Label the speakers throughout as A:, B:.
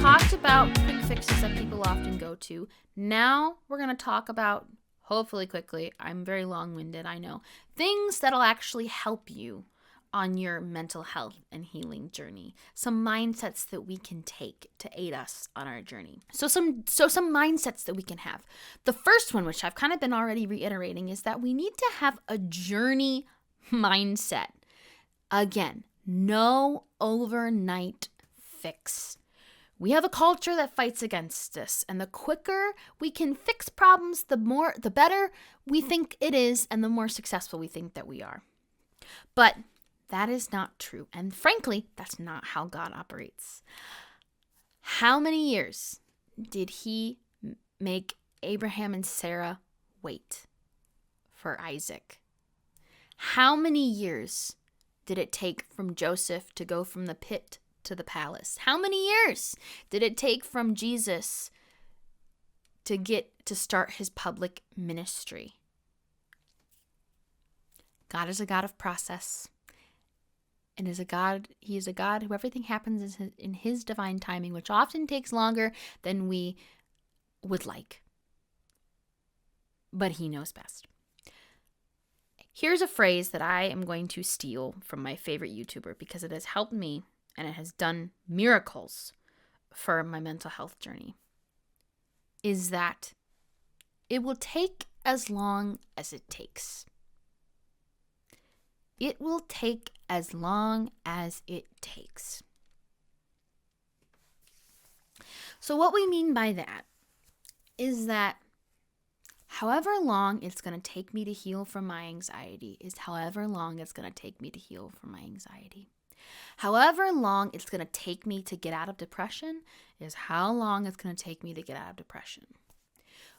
A: talked about quick fixes that people often go to. Now we're going to talk about, hopefully quickly, I'm very long-winded, I know, things that'll actually help you on your mental health and healing journey. Some mindsets that we can take to aid us on our journey. So some mindsets that we can have. The first one, which I've kind of been already reiterating, is that we need to have a journey mindset. Again, no overnight fix. We have a culture that fights against this, and the quicker we can fix problems, the better we think it is, and the more successful we think that we are. But that is not true, and frankly, that's not how God operates. How many years did he make Abraham and Sarah wait for Isaac? How many years did it take from Joseph to go from the pit to the palace? How many years did it take from Jesus to start his public ministry? God is a God of process. And he is a God who everything happens in his divine timing, which often takes longer than we would like. But he knows best. Here's a phrase that I am going to steal from my favorite YouTuber because it has helped me and it has done miracles for my mental health journey. Is that it will take as long as it takes. It will take as long as it takes. So what we mean by that is that however long it's going to take me to heal from my anxiety is however long it's going to take me to heal from my anxiety. However long it's going to take me to get out of depression is how long it's going to take me to get out of depression.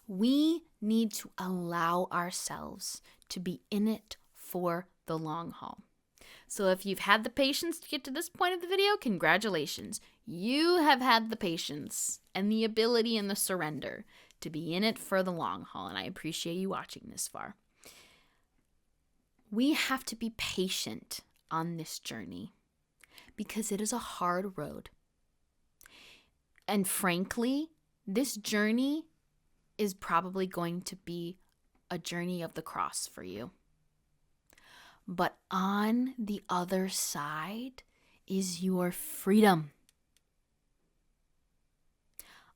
A: We need to allow ourselves to be in it for the long haul. So if you've had the patience to get to this point of the video, congratulations. You have had the patience and the ability and the surrender to be in it for the long haul, and I appreciate you watching this far. We have to be patient on this journey because it is a hard road. And frankly, this journey is probably going to be a journey of the cross for you. But on the other side is your freedom.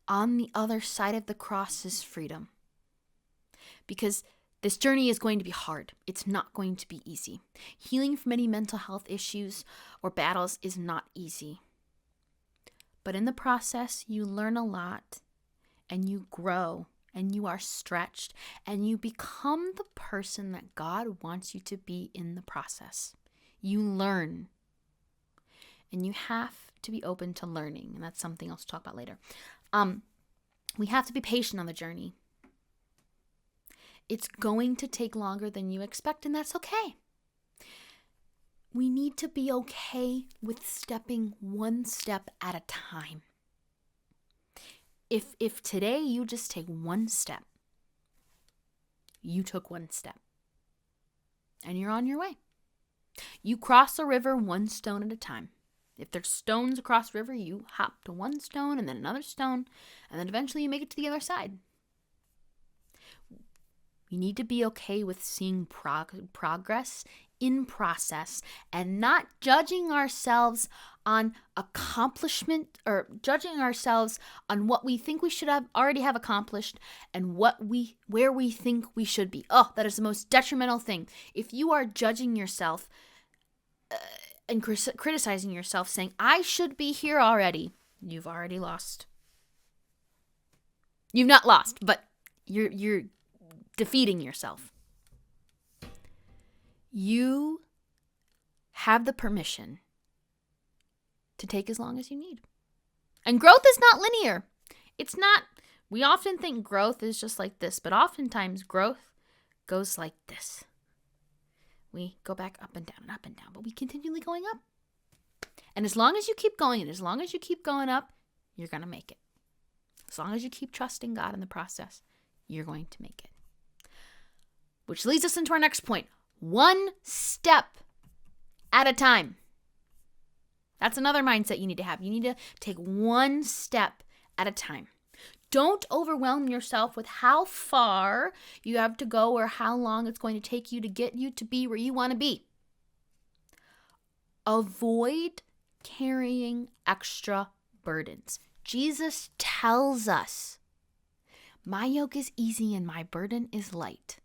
A: On the other side of the cross is freedom. Because this journey is going to be hard. It's not going to be easy. Healing from any mental health issues or battles is not easy. But in the process, you learn a lot and you grow. And you are stretched, and you become the person that God wants you to be in the process. You learn, and you have to be open to learning, and that's something else to talk about later. We have to be patient on the journey. It's going to take longer than you expect, and that's okay. We need to be okay with stepping one step at a time. If today you just take one step, you took one step, and you're on your way. You cross a river one stone at a time. If there's stones across the river, you hop to one stone and then another stone, and then eventually you make it to the other side. We need to be okay with seeing progress in process and not judging ourselves on accomplishment or judging ourselves on what we think we should have already have accomplished and where we think we should be. Oh, that is the most detrimental thing. If you are judging yourself and criticizing yourself, saying, I should be here already, you've already lost. You've not lost, but you're defeating yourself. You have the permission to take as long as you need. And growth is not linear. It's not, we often think growth is just like this, but oftentimes growth goes like this. We go back up and down, but we continually going up. And as long as you keep going and as long as you keep going up, you're going to make it. As long as you keep trusting God in the process, you're going to make it. Which leads us into our next point. One step at a time. That's another mindset you need to have. You need to take one step at a time. Don't overwhelm yourself with how far you have to go or how long it's going to take you to get you to be where you want to be. Avoid carrying extra burdens. Jesus tells us, my yoke is easy and my burden is light.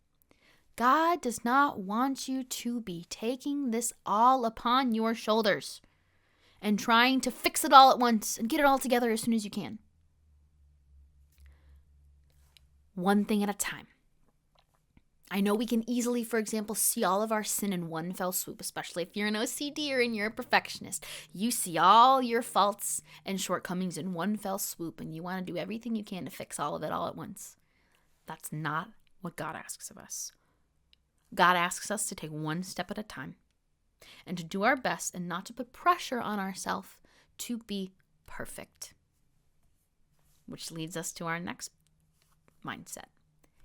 A: God does not want you to be taking this all upon your shoulders and trying to fix it all at once and get it all together as soon as you can. One thing at a time. I know we can easily, for example, see all of our sin in one fell swoop, especially if you're an OCD and you're a perfectionist. You see all your faults and shortcomings in one fell swoop, and you want to do everything you can to fix all of it all at once. That's not what God asks of us. God asks us to take one step at a time and to do our best and not to put pressure on ourselves to be perfect. Which leads us to our next mindset.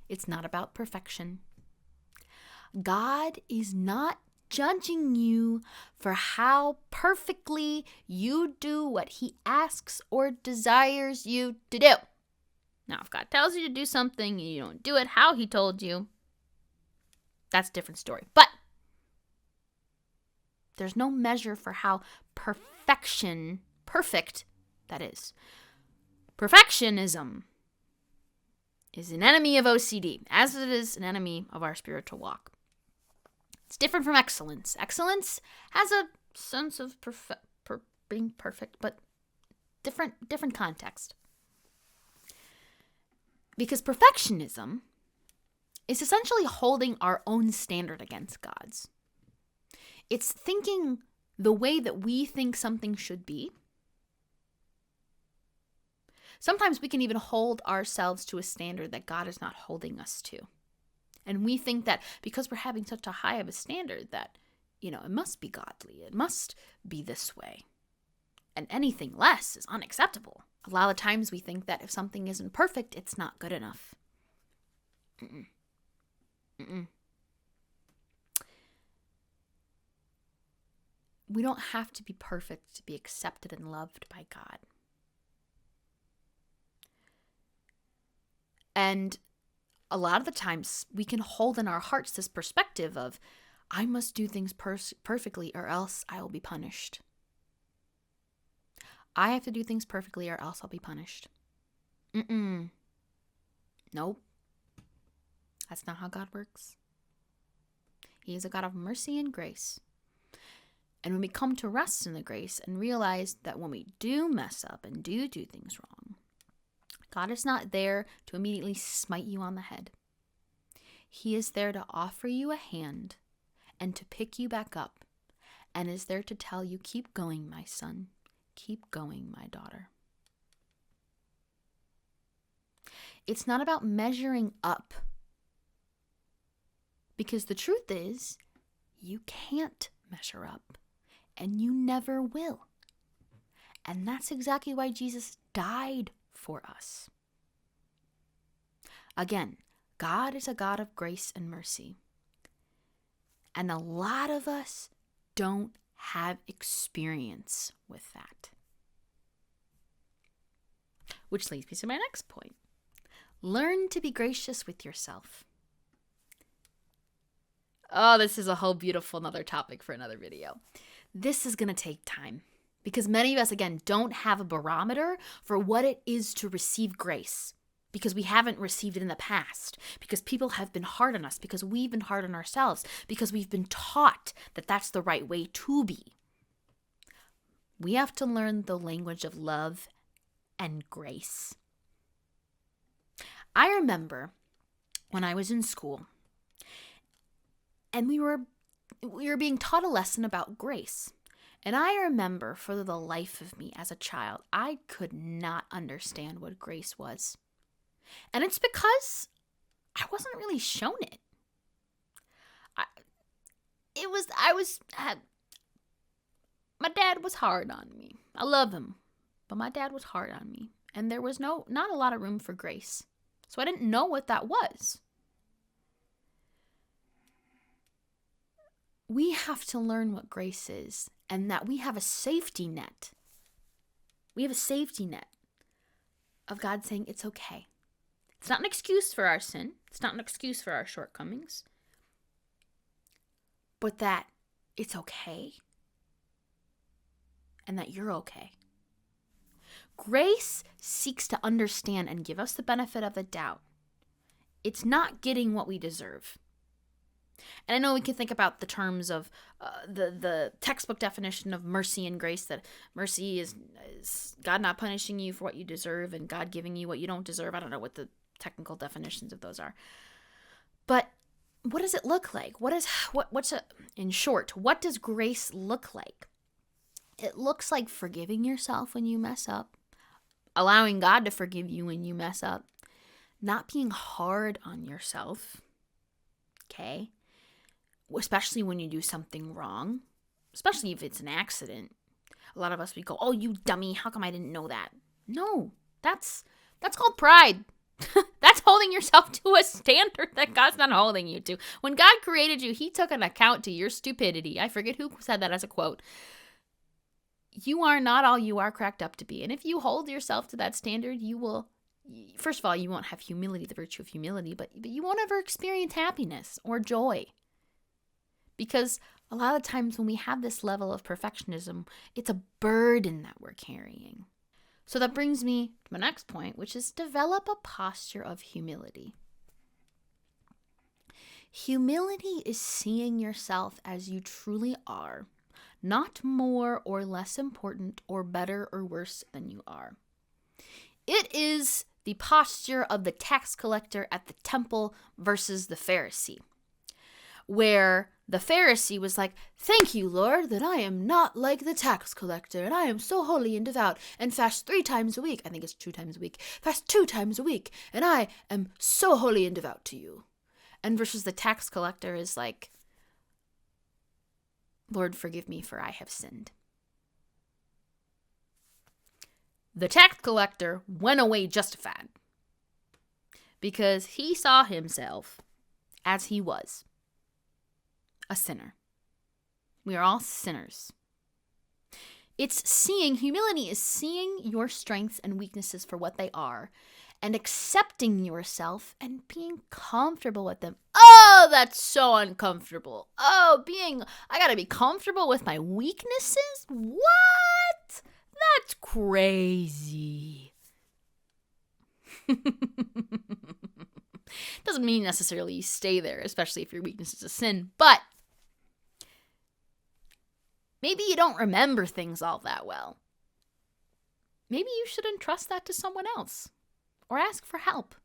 A: It's not about perfection. God is not judging you for how perfectly you do what he asks or desires you to do. Now, if God tells you to do something and you don't do it how he told you, that's a different story. But there's no measure for how perfect that is. Perfectionism is an enemy of OCD, as it is an enemy of our spiritual walk. It's different from excellence. Excellence has a sense of being perfect, but different context. Because perfectionism is essentially holding our own standard against God's. It's thinking the way that we think something should be. Sometimes we can even hold ourselves to a standard that God is not holding us to. And we think that because we're having such a high of a standard that, it must be godly. It must be this way. And anything less is unacceptable. A lot of times we think that if something isn't perfect, it's not good enough. We don't have to be perfect to be accepted and loved by God. And a lot of the times we can hold in our hearts this perspective of, I must do things perfectly or else I will be punished. I have to do things perfectly or else I'll be punished. Nope. That's not how God works. He is a God of mercy and grace. And when we come to rest in the grace and realize that when we do mess up and do things wrong, God is not there to immediately smite you on the head. He is there to offer you a hand and to pick you back up, and is there to tell you, keep going, my son. Keep going, my daughter. It's not about measuring up, because the truth is, you can't measure up, and you never will. And that's exactly why Jesus died for us. Again, God is a God of grace and mercy. And a lot of us don't have experience with that. Which leads me to my next point. Learn to be gracious with yourself. Oh, this is a whole beautiful another topic for another video. This is going to take time. Because many of us, again, don't have a barometer for what it is to receive grace. Because we haven't received it in the past. Because people have been hard on us. Because we've been hard on ourselves. Because we've been taught that that's the right way to be. We have to learn the language of love and grace. I remember when I was in school, and we were being taught a lesson about grace. And I remember for the life of me as a child, I could not understand what grace was. And it's because I wasn't really shown it. My dad was hard on me. I love him, but my dad was hard on me. And there was not a lot of room for grace. So I didn't know what that was. We have to learn what grace is and that we have a safety net. We have a safety net of God saying it's okay. It's not an excuse for our sin. It's not an excuse for our shortcomings. But that it's okay and that you're okay. Grace seeks to understand and give us the benefit of the doubt. It's not getting what we deserve. And I know we can think about the terms of the textbook definition of mercy and grace, that mercy is God not punishing you for what you deserve and God giving you what you don't deserve. I don't know what the technical definitions of those are. But what does it look like? In short, what does grace look like? It looks like forgiving yourself when you mess up, allowing God to forgive you when you mess up, not being hard on yourself, okay? Especially when you do something wrong, especially if it's an accident. A lot of us, we go, oh, you dummy, how come I didn't know that? No, that's called pride. That's holding yourself to a standard that God's not holding you to. When God created you, he took an account to your stupidity. I forget who said that as a quote. You are not all you are cracked up to be. And if you hold yourself to that standard, you will, first of all, you won't have humility, the virtue of humility, but you won't ever experience happiness or joy. Because a lot of times when we have this level of perfectionism, it's a burden that we're carrying. So that brings me to my next point, which is develop a posture of humility. Humility is seeing yourself as you truly are, not more or less important or better or worse than you are. It is the posture of the tax collector at the temple versus the Pharisee, where the Pharisee was like, thank you, Lord, that I am not like the tax collector, and I am so holy and devout, and fast 3 times a week. I think it's 2 times a week. Fast 2 times a week, and I am so holy and devout to you. And versus the tax collector is like, Lord, forgive me, for I have sinned. The tax collector went away justified because he saw himself as he was. A sinner. We are all sinners. Humility is seeing your strengths and weaknesses for what they are and accepting yourself and being comfortable with them. Oh, that's so uncomfortable. I gotta be comfortable with my weaknesses? What? That's crazy. Doesn't mean necessarily you stay there, especially if your weakness is a sin, but maybe you don't remember things all that well. Maybe you should entrust that to someone else or ask for help.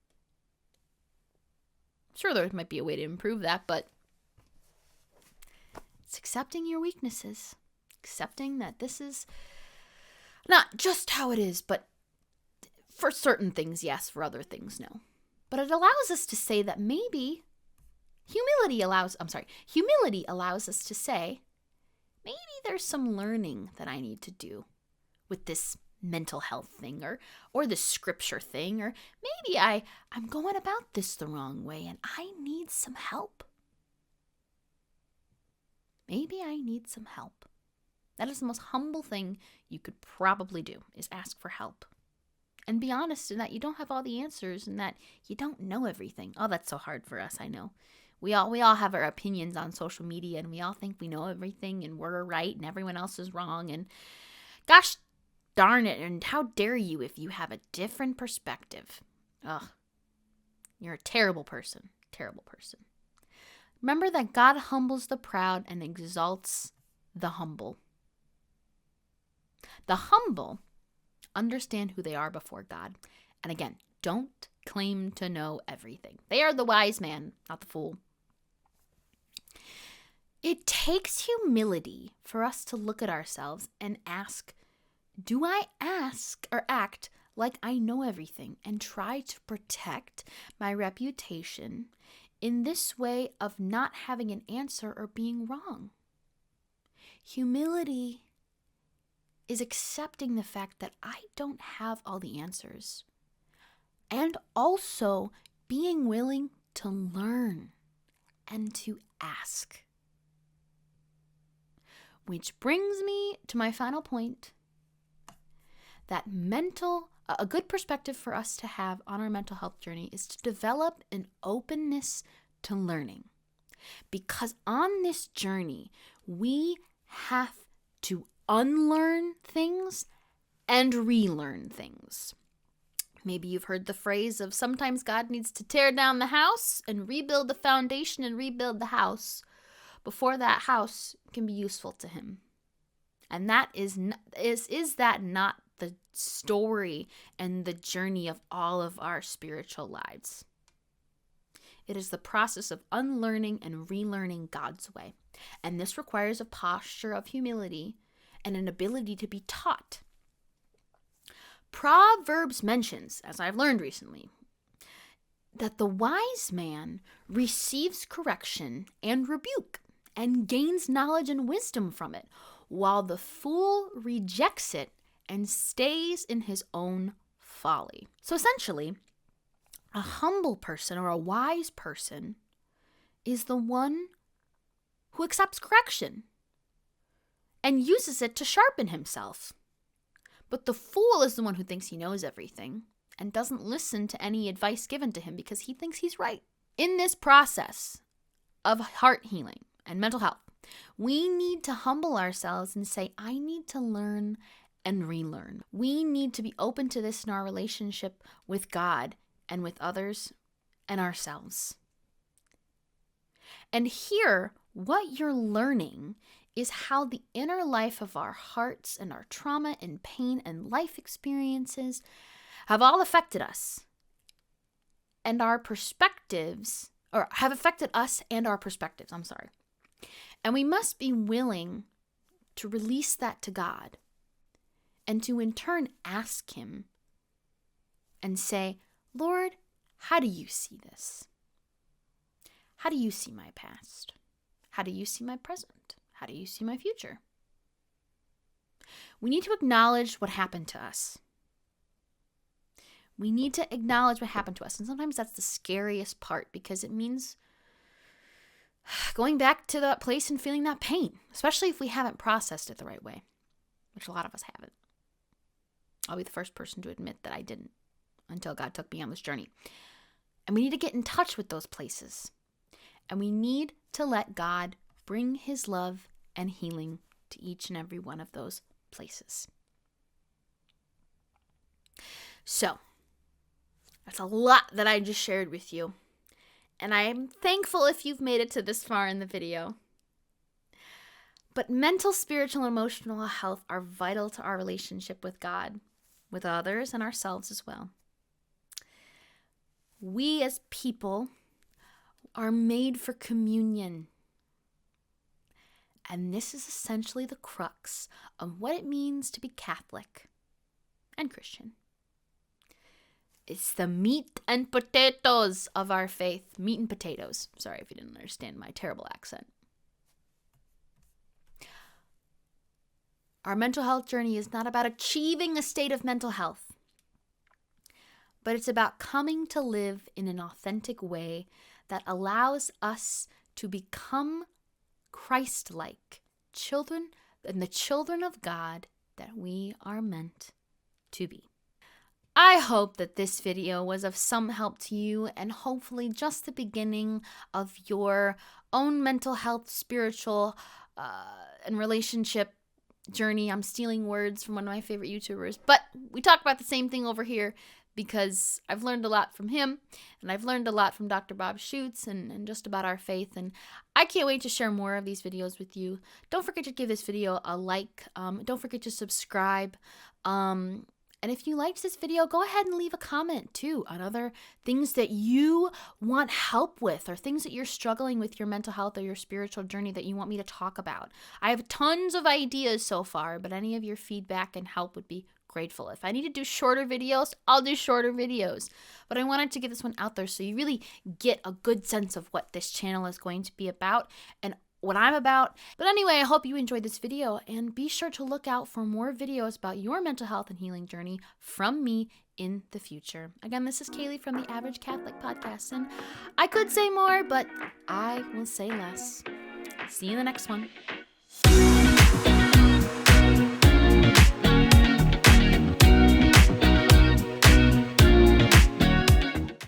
A: Sure, there might be a way to improve that, but it's accepting your weaknesses, accepting that this is not just how it is, but for certain things, yes, for other things, no. But it allows us to say that maybe humility allows us to say, maybe there's some learning that I need to do with this mental health thing or the scripture thing, or maybe I'm going about this the wrong way and I need some help. Maybe I need some help. That is the most humble thing you could probably do, is ask for help. And be honest in that you don't have all the answers and that you don't know everything. Oh, that's so hard for us, I know. We all have our opinions on social media and we all think we know everything and we're right and everyone else is wrong. And gosh darn it, and how dare you if you have a different perspective. Ugh, you're a terrible person. Terrible person. Remember that God humbles the proud and exalts the humble. The humble understand who they are before God. And again, don't claim to know everything. They are the wise man, not the fool. It takes humility for us to look at ourselves and ask, do I act like I know everything and try to protect my reputation in this way of not having an answer or being wrong? Humility is accepting the fact that I don't have all the answers, and also being willing to learn and to ask. Which brings me to my final point, that a good perspective for us to have on our mental health journey is to develop an openness to learning. Because on this journey, we have to unlearn things and relearn things. Maybe you've heard the phrase of sometimes God needs to tear down the house and rebuild the foundation and rebuild the house before that house can be useful to him. And that is that not the story and the journey of all of our spiritual lives? It is the process of unlearning and relearning God's way. And this requires a posture of humility and an ability to be taught. Proverbs mentions, as I've learned recently, that the wise man receives correction and rebuke and gains knowledge and wisdom from it, while the fool rejects it and stays in his own folly. So essentially, a humble person or a wise person is the one who accepts correction and uses it to sharpen himself. But the fool is the one who thinks he knows everything and doesn't listen to any advice given to him because he thinks he's right. In this process of heart healing and mental health, we need to humble ourselves and say, I need to learn and relearn. We need to be open to this in our relationship with God and with others and ourselves. And here, what you're learning is how the inner life of our hearts and our trauma and pain and life experiences have all affected us. And our perspectives, or have affected us and our perspectives, And we must be willing to release that to God and to in turn ask him and say, Lord, how do you see this? How do you see my past? How do you see my present? How do you see my future? We need to acknowledge what happened to us. We need to acknowledge what happened to us. And sometimes that's the scariest part because it means going back to that place and feeling that pain, especially if we haven't processed it the right way, which a lot of us haven't. I'll be the first person to admit that I didn't until God took me on this journey. And we need to get in touch with those places. And we need to let God bring his love and healing to each and every one of those places. So, that's a lot that I just shared with you. And I'm thankful if you've made it to this far in the video. But mental, spiritual, and emotional health are vital to our relationship with God, with others, and ourselves as well. We as people are made for communion. And this is essentially the crux of what it means to be Catholic and Christian. It's the meat and potatoes of our faith. Meat and potatoes. Sorry if you didn't understand my terrible accent. Our mental health journey is not about achieving a state of mental health, but it's about coming to live in an authentic way that allows us to become Christ-like children and the children of God that we are meant to be. I hope that this video was of some help to you and hopefully just the beginning of your own mental health, spiritual, and relationship journey. I'm stealing words from one of my favorite YouTubers, but we talk about the same thing over here because I've learned a lot from him and I've learned a lot from Dr. Bob Schutz and just about our faith, and I can't wait to share more of these videos with you. Don't forget to give this video a like. Don't forget to subscribe. And if you liked this video, go ahead and leave a comment too on other things that you want help with or things that you're struggling with your mental health or your spiritual journey that you want me to talk about. I have tons of ideas so far, but any of your feedback and help would be grateful. If I need to do shorter videos, I'll do shorter videos. But I wanted to get this one out there so you really get a good sense of what this channel is going to be about and what I'm about. But anyway, I hope you enjoyed this video and be sure to look out for more videos about your mental health and healing journey from me in the future. Again, this is Kaylee from the Average Catholic Podcast, and I could say more, but I will say less. See you in the next one.